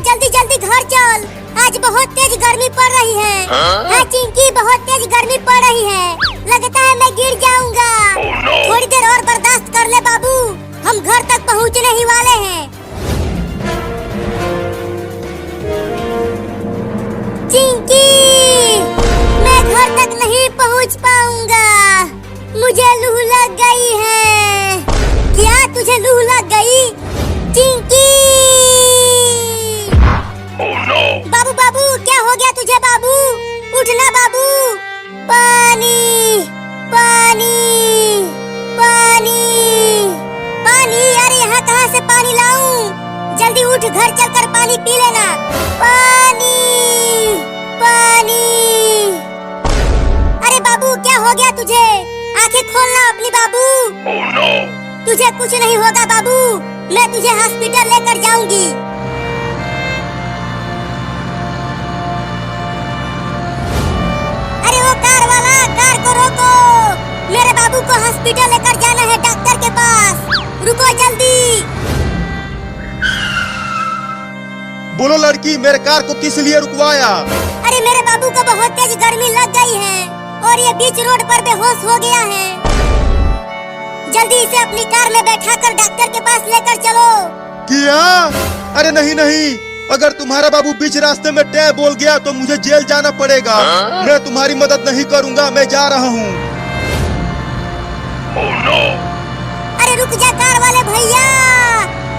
जल्दी जल्दी घर चल, आज बहुत तेज गर्मी पड़ रही है। हाँ चिंकी, बहुत तेज गर्मी पड़ रही है, लगता है मैं गिर जाऊंगा। थोड़ी देर और बर्दाश्त कर ले बाबू, हम घर तक पहुंचने ही वाले हैं। चिंकी, मैं घर तक नहीं पहुंच पाऊंगा, मुझे लू लग गई है। क्या तुझे लू लग गई? चिंकी! बाबू बाबू, क्या हो गया तुझे बाबू? उठना बाबू। पानी पानी पानी पानी, अरे यहाँ कहाँ से पानी लाऊं? जल्दी उठ, घर चलकर पानी पी लेना। पानी पानी। अरे बाबू, क्या हो गया तुझे? आंखें खोलना अपनी बाबू। तुझे कुछ नहीं होगा बाबू, मैं तुझे हॉस्पिटल लेकर जाऊंगी। अरे वो कार वाला, कार को रोको, मेरे बाबू को हॉस्पिटल लेकर जाना है, डॉक्टर के पास। रुको जल्दी। बोलो लड़की, मेरे कार को किस लिए रुकवाया? अरे मेरे बाबू को बहुत तेज गर्मी लग गई है और ये बीच रोड पर बेहोश हो गया है। जल्दी इसे अपनी कार में बैठाकर डॉक्टर के पास लेकर चलो। क्या? अरे नहीं नहीं, अगर तुम्हारा बाबू बीच रास्ते में टै बोल गया तो मुझे जेल जाना पड़ेगा। मैं तुम्हारी मदद नहीं करूंगा, मैं जा रहा हूँ। अरे रुक जा कार वाले भैया,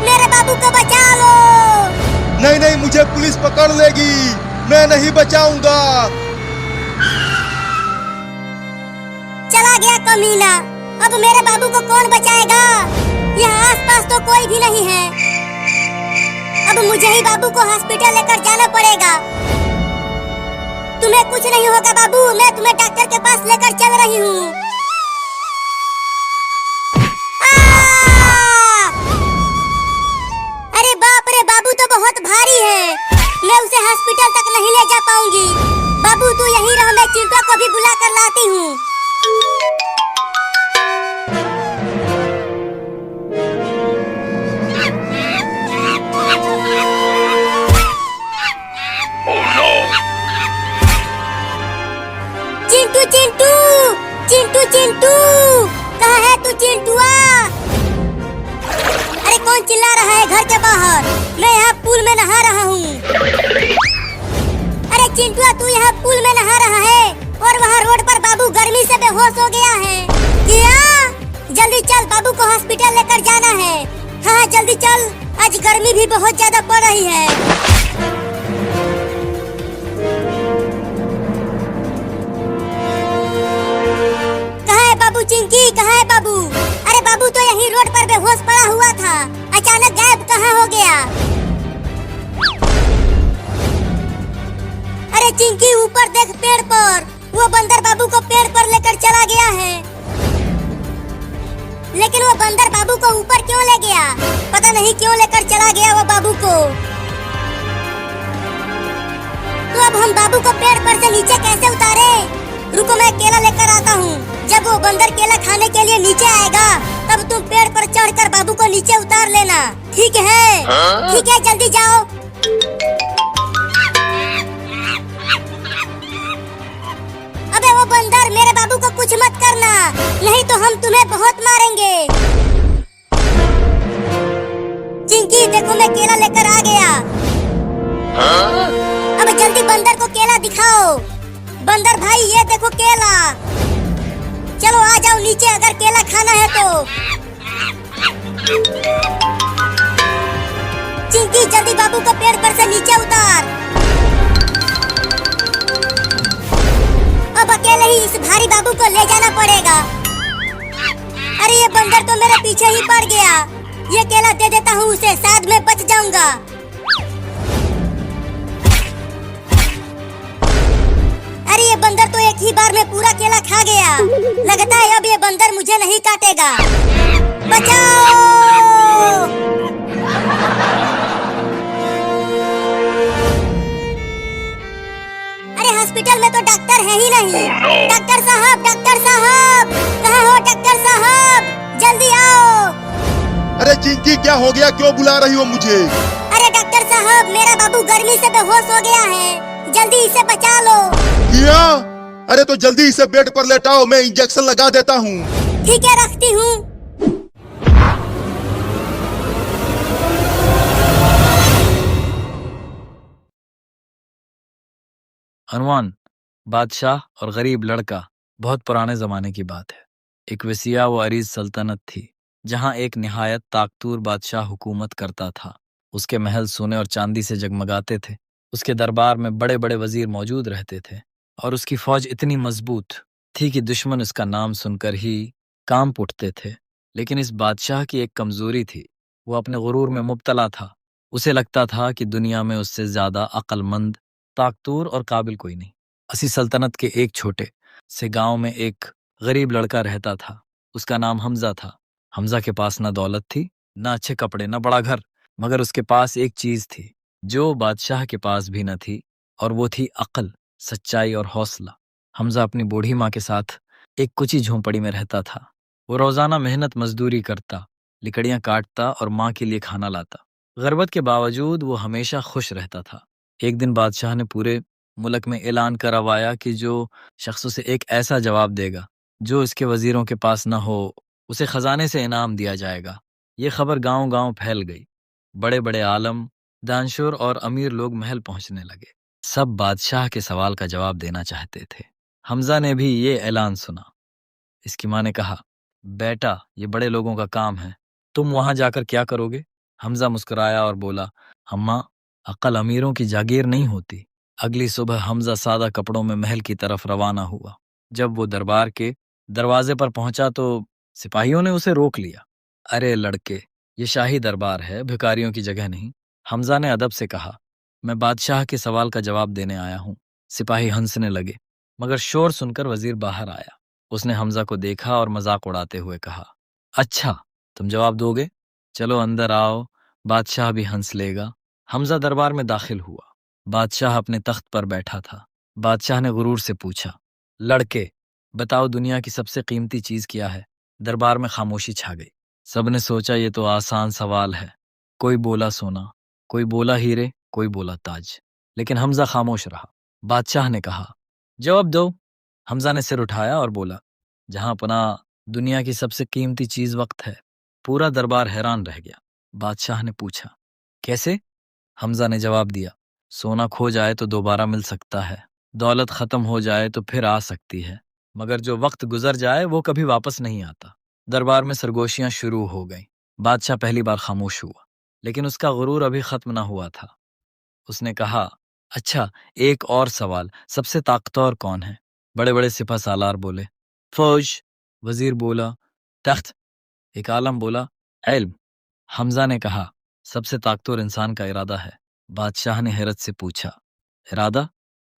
मेरे बाबू को बचा लो। नहीं नहीं, मुझे पुलिस पकड़ लेगी, मैं नहीं बचाऊंगा। चला गया कमीना, अब मेरे बाबू को कौन बचाएगा? यहाँ आसपास तो कोई भी नहीं है, अब मुझे ही बाबू को हॉस्पिटल लेकर जाना पड़ेगा। तुम्हें कुछ नहीं होगा बाबू, मैं तुम्हें डॉक्टर के पास लेकर चल रही हूँ। अरे बाप रे, बाबू तो बहुत भारी है, मैं उसे हॉस्पिटल तक नहीं ले जा पाऊंगी। बाबू तू यहीं रह, मैं चिंटू को भी बुला कर लाती हूँ। चिंटू चिंटू चिंटू चिंटू, कहाँ है तू चिंटुआ? अरे कौन चिल्ला रहा है घर के बाहर? मैं यहाँ पूल में नहा रहा हूँ। अरे चिंटुआ, तू यहाँ पूल में नहा रहा है और वहाँ रोड पर बाबू गर्मी से बेहोश हो गया है। क्या? जल्दी चल, बाबू को हॉस्पिटल लेकर जाना है। हाँ जल्दी चल, आज गर्मी भी बहुत ज्यादा पड़ रही है। बाबू चिंकी, कहाँ है बाबू? अरे बाबू तो यहीं रोड पर बेहोश पड़ा हुआ था, अचानक गायब कहाँ हो गया? अरे चिंकी, ऊपर देख पेड़ पर, वो बंदर बाबू को पेड़ पर लेकर चला गया है। लेकिन वो बंदर बाबू को ऊपर क्यों ले गया? पता नहीं क्यों लेकर चला गया वो बाबू को। तो अब हम बाबू को पेड़ पर से नीचे कैसे उतारे? रुको, मैं केला लेकर आता हूँ। जब वो बंदर केला खाने के लिए नीचे आएगा, तब तुम पेड़ पर चढ़कर बाबू को नीचे उतार लेना, ठीक है? ठीक है, जल्दी जाओ। अबे वो बंदर, मेरे बाबू को कुछ मत करना, नहीं तो हम तुम्हें बहुत मारेंगे। चिंकी देखो, मैं केला लेकर आ गया। अब जल्दी बंदर को केला दिखाओ। बंदर भाई, ये देखो केला, चलो आ जाओ नीचे अगर केला खाना है तो। चिंकी जल्दी बाबू को पेड़ पर से नीचे उतार। अब अकेले ही इस भारी बाबू को ले जाना पड़ेगा। अरे ये बंदर तो मेरे पीछे ही पड़ गया, ये केला दे देता हूँ उसे, शायद मैं बच जाऊंगा। अरे ये बंदर तो एक ही बार में पूरा केला खा गया, लगता है अब ये बंदर मुझे नहीं काटेगा। बचाओ! अरे हॉस्पिटल में तो डॉक्टर है ही नहीं। डॉक्टर साहब, कहाँ हो डॉक्टर साहब? जल्दी आओ। अरे चिंकी, लड़की क्या हो गया, क्यों बुला रही हो मुझे? अरे डॉक्टर साहब, मेरा बाबू गर्मी से बेहोश हो गया है, जल्दी इसे बचा लो। क्या? अरे तो जल्दी इसे बेड पर लेटाओ, मैं इंजेक्शन लगा देता हूँ। ठीक है, रखती हूँ। अनवान, बादशाह और गरीब लड़का। बहुत पुराने ज़माने की बात है। एक वसीया व अरीज सल्तनत थी, जहाँ एक निहायत ताकतूर बादशाह हुकूमत करता था। उसके महल सोने और चांदी से जगमगाते थे। उसके दरबार में बड़े बड़े वजीर मौजूद रहते थे और उसकी फौज इतनी मजबूत थी कि दुश्मन उसका नाम सुनकर ही कांप उठते थे। लेकिन इस बादशाह की एक कमजोरी थी, वो अपने गुरूर में मुब्तला था। उसे लगता था कि दुनिया में उससे ज़्यादा अक्लमंद, ताकतूर और काबिल कोई नहीं। असी सल्तनत के एक छोटे से गांव में एक गरीब लड़का रहता था। उसका नाम हमजा था। हमजा के पास ना दौलत थी, ना अच्छे कपड़े, ना बड़ा घर, मगर उसके पास एक चीज थी जो बादशाह के पास भी न थी, और वो थी अक्ल, सच्चाई और हौसला। हमजा अपनी बूढ़ी माँ के साथ एक कुची झोंपड़ी में रहता था। वो रोजाना मेहनत मजदूरी करता, लकड़ियां काटता और माँ के लिए खाना लाता। गरबत के बावजूद वो हमेशा खुश रहता था। एक दिन बादशाह ने पूरे मुल्क में ऐलान करवाया कि जो शख्स उसे एक ऐसा जवाब देगा जो इसके वजीरों के पास न हो, उसे खजाने से इनाम दिया जाएगा। ये खबर गांव-गांव फैल गई। बड़े बड़े आलम, दानशूर और अमीर लोग महल पहुंचने लगे। सब बादशाह के सवाल का जवाब देना चाहते थे। हमजा ने भी ये ऐलान सुना। इसकी माँ ने कहा, बेटा, ये बड़े लोगों का काम है, तुम वहां जाकर क्या करोगे? हमजा मुस्कुराया और बोला, अम्मा, अक्ल अमीरों की जागीर नहीं होती। अगली सुबह हमजा सादा कपड़ों में महल की तरफ रवाना हुआ। जब वो दरबार के दरवाजे पर पहुंचा तो सिपाहियों ने उसे रोक लिया। अरे लड़के, ये शाही दरबार है, भिखारियों की जगह नहीं। हमजा ने अदब से कहा, मैं बादशाह के सवाल का जवाब देने आया हूँ। सिपाही हंसने लगे, मगर शोर सुनकर वजीर बाहर आया। उसने हमजा को देखा और मजाक उड़ाते हुए कहा, अच्छा, तुम जवाब दोगे? चलो अंदर आओ, बादशाह भी हंस लेगा। हमजा दरबार में दाखिल हुआ। बादशाह अपने तख्त पर बैठा था। बादशाह ने गुरूर से पूछा, लड़के, बताओ दुनिया की सबसे कीमती चीज क्या है? दरबार में खामोशी छा गई। सबने सोचा ये तो आसान सवाल है। कोई बोला सोना, कोई बोला हीरे, कोई बोला ताज, लेकिन हमजा खामोश रहा। बादशाह ने कहा, जवाब दो। हमजा ने सिर उठाया और बोला, जहां पना, दुनिया की सबसे कीमती चीज वक्त है। पूरा दरबार हैरान रह गया। बादशाह ने पूछा, कैसे? हमजा ने जवाब दिया, सोना खो जाए तो दोबारा मिल सकता है, दौलत खत्म हो जाए तो फिर आ सकती है, मगर जो वक्त गुजर जाए वो कभी वापस नहीं आता। दरबार में सरगोशियां शुरू हो गईं। बादशाह पहली बार खामोश हुआ, लेकिन उसका गुरूर अभी खत्म ना हुआ था। उसने कहा, अच्छा, एक और सवाल, सबसे ताकतवर कौन है? बड़े बड़े सिपह सालार बोले, फौज। वजीर बोला, तख्त। एक आलम बोला, इल्म। हमजा ने कहा, सबसे ताकतवर इंसान का इरादा है। बादशाह ने हैरत से पूछा, इरादा?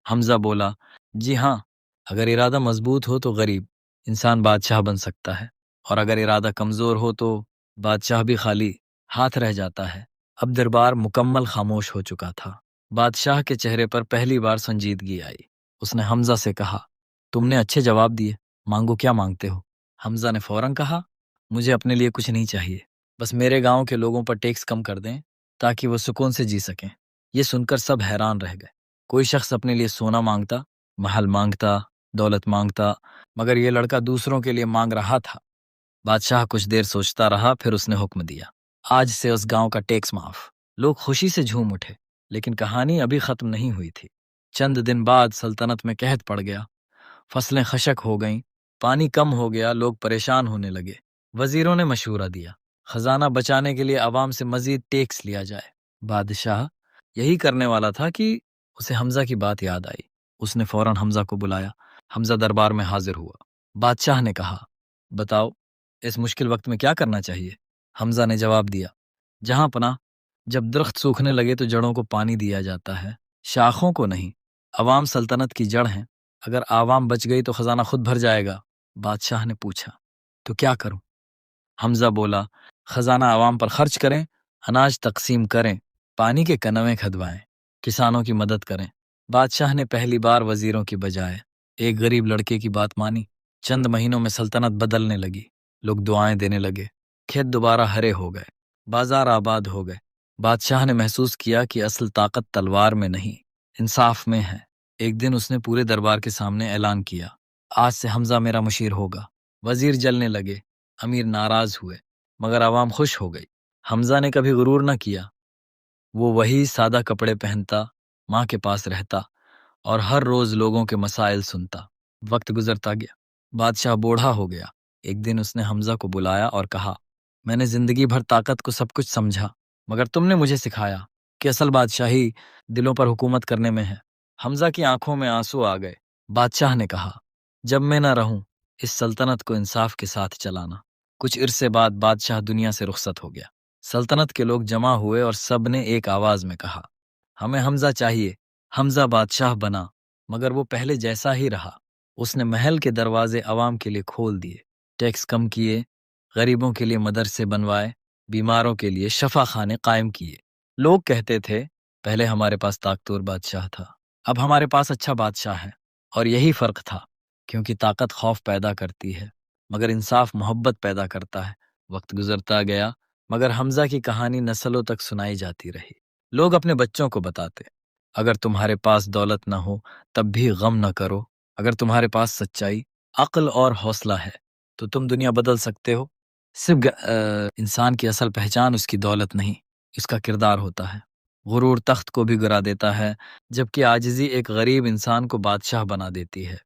हमजा बोला, जी हाँ, अगर इरादा मजबूत हो तो गरीब इंसान बादशाह बन सकता है, और अगर इरादा कमजोर हो तो बादशाह भी खाली हाथ रह जाता है। अब दरबार मुकम्मल खामोश हो चुका था। बादशाह के चेहरे पर पहली बार संजीदगी आई। उसने हमजा से कहा, तुमने अच्छे जवाब दिए, मांगो, क्या मांगते हो? हमजा ने फौरन कहा, मुझे अपने लिए कुछ नहीं चाहिए, बस मेरे गांव के लोगों पर टैक्स कम कर दें ताकि वो सुकून से जी सकें। ये सुनकर सब हैरान रह गए। कोई शख्स अपने लिए सोना मांगता, महल मांगता, दौलत मांगता, मगर ये लड़का दूसरों के लिए मांग रहा था। बादशाह कुछ देर सोचता रहा, फिर उसने हुक्म दिया, आज से उस गांव का टैक्स माफ। लोग खुशी से झूम उठे, लेकिन कहानी अभी खत्म नहीं हुई थी। चंद दिन बाद सल्तनत में कहत पड़ गया। फसलें खशक हो गईं, पानी कम हो गया, लोग परेशान होने लगे। वजीरों ने मशवरा दिया, खजाना बचाने के लिए आवाम से मजीद टैक्स लिया जाए। बादशाह यही करने वाला था कि उसे हमजा की बात याद आई। उसने फौरन हमजा को बुलाया। हमजा दरबार में हाजिर हुआ। बादशाह ने कहा, बताओ, इस मुश्किल वक्त में क्या करना चाहिए? हमजा ने जवाब दिया, जहां पना, जब दरख्त सूखने लगे तो जड़ों को पानी दिया जाता है, शाखों को नहीं। अवाम सल्तनत की जड़ है, अगर आवाम बच गई तो खजाना खुद भर जाएगा। बादशाह ने पूछा, तो क्या करूं? हमजा बोला, खजाना आवाम पर खर्च करें, अनाज तकसीम करें, पानी के कनवे खदवाएं, किसानों की मदद करें। बादशाह ने पहली बार वजीरों की बजाय एक गरीब लड़के की बात मानी। चंद महीनों में सल्तनत बदलने लगी। लोग दुआएं देने लगे। खेत दोबारा हरे हो गए। بازار آباد ہو گئے۔ بادشاہ نے محسوس کیا کہ اصل طاقت تلوار میں نہیں، انصاف میں ہے۔ ایک دن اس نے پورے دربار کے سامنے اعلان کیا، آج سے حمزہ میرا مشیر ہوگا۔ وزیر جلنے لگے، امیر ناراض ہوئے، مگر عوام خوش ہو گئی۔ حمزہ نے کبھی غرور نہ کیا، وہ وہی سادہ کپڑے پہنتا، ماں کے پاس رہتا اور ہر روز لوگوں کے مسائل سنتا۔ وقت گزرتا گیا، بادشاہ بوڑھا ہو گیا۔ ایک دن اس نے حمزہ کو بلایا اور کہا، میں نے زندگی بھر طاقت کو سب کچھ سمجھا، مگر تم نے مجھے سکھایا کہ اصل بادشاہی دلوں پر حکومت کرنے میں ہے۔ حمزہ کی آنکھوں میں آنسو آ گئے۔ بادشاہ نے کہا، جب میں نہ رہوں اس سلطنت کو انصاف کے ساتھ چلانا۔ کچھ عرصے بعد بادشاہ دنیا سے رخصت ہو گیا۔ سلطنت کے لوگ جمع ہوئے اور سب نے ایک آواز میں کہا، ہمیں حمزہ چاہیے۔ حمزہ بادشاہ بنا، مگر وہ پہلے جیسا ہی رہا۔ اس نے محل کے دروازے عوام کے لیے کھول دیے، ٹیکس کم کیے، غریبوں کے لیے مدرسے بنوائے، بیماروں کے لیے شفا خانے قائم کیے۔ لوگ کہتے تھے، پہلے ہمارے پاس طاقتور بادشاہ تھا، اب ہمارے پاس اچھا بادشاہ ہے۔ اور یہی فرق تھا، کیونکہ طاقت خوف پیدا کرتی ہے، مگر انصاف محبت پیدا کرتا ہے۔ وقت گزرتا گیا، مگر حمزہ کی کہانی نسلوں تک سنائی جاتی رہی۔ لوگ اپنے بچوں کو بتاتے، اگر تمہارے پاس دولت نہ ہو تب بھی غم نہ کرو، اگر تمہارے پاس سچائی، عقل اور حوصلہ ہے تو تم دنیا بدل سکتے ہو۔ صرف انسان کی اصل پہچان اس کی دولت نہیں، اس کا کردار ہوتا ہے۔ غرور تخت کو بھی گرا دیتا ہے، جبکہ عاجزی ایک غریب انسان کو بادشاہ بنا دیتی ہے۔